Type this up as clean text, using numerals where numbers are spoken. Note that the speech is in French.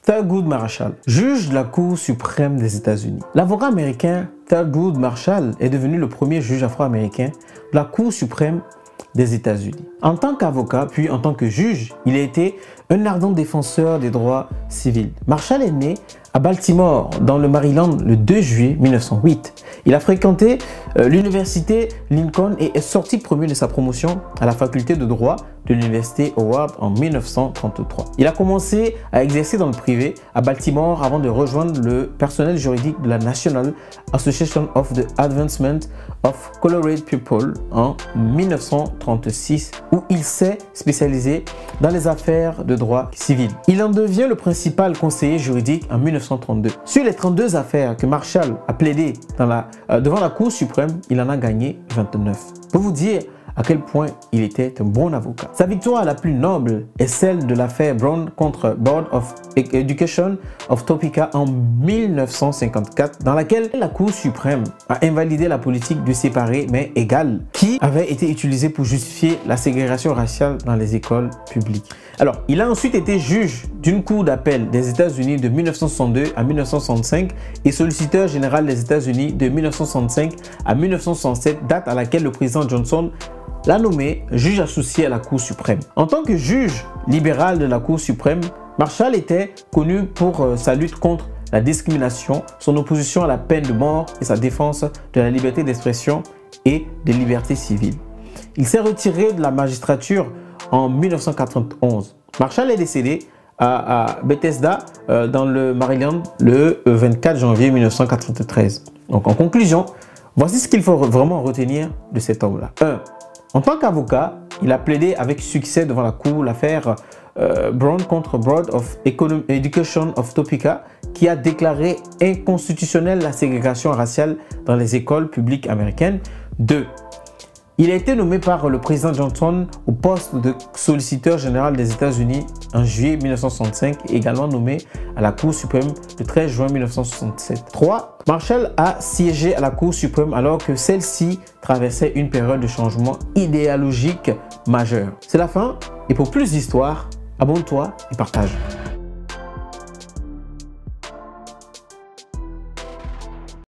Thurgood Marshall, juge de la Cour suprême des États-Unis. L'avocat américain Thurgood Marshall est devenu le premier juge afro-américain de la Cour suprême des États-Unis. En tant qu'avocat, puis en tant que juge, il a été un ardent défenseur des droits civils. Marshall est né à Baltimore, dans le Maryland, le 2 juillet 1908. Il a fréquenté l'université Lincoln et est sorti premier de sa promotion à la faculté de droit de l'université Howard en 1933. Il a commencé à exercer dans le privé à Baltimore avant de rejoindre le personnel juridique de la National Association of the Advancement of Colored People en 1936, où il s'est spécialisé dans les affaires de droit civil. Il en devient le principal conseiller juridique en 1932. Sur les 32 affaires que Marshall a plaidées devant la Cour suprême, il en a gagné 29. Pour vous dire à quel point il était un bon avocat. Sa victoire la plus noble est celle de l'affaire Brown contre Board of Education of Topeka en 1954, dans laquelle la Cour suprême a invalidé la politique de séparer mais égal qui avait été utilisée pour justifier la ségrégation raciale dans les écoles publiques. Alors, il a ensuite été juge d'une cour d'appel des États-Unis de 1962 à 1965 et solliciteur général des États-Unis de 1965 à 1967, date à laquelle le président Johnson l'a nommé juge associé à la Cour suprême. En tant que juge libéral de la Cour suprême, Marshall était connu pour sa lutte contre la discrimination, son opposition à la peine de mort et sa défense de la liberté d'expression et des libertés civiles. Il s'est retiré de la magistrature en 1991. Marshall est décédé à Bethesda, dans le Maryland, le 24 janvier 1993. Donc en conclusion, voici ce qu'il faut vraiment retenir de cet homme-là. 1. En tant qu'avocat, il a plaidé avec succès devant la Cour l'affaire Brown contre Board of Education of Topeka, qui a déclaré inconstitutionnelle la ségrégation raciale dans les écoles publiques américaines. 2. Il a été nommé par le président Johnson au poste de solliciteur général des États-Unis en juillet 1965 et également nommé à la Cour suprême le 13 juin 1967. 3. Marshall a siégé à la Cour suprême alors que celle-ci traversait une période de changement idéologique majeur. C'est la fin et pour plus d'histoires, abonne-toi et partage.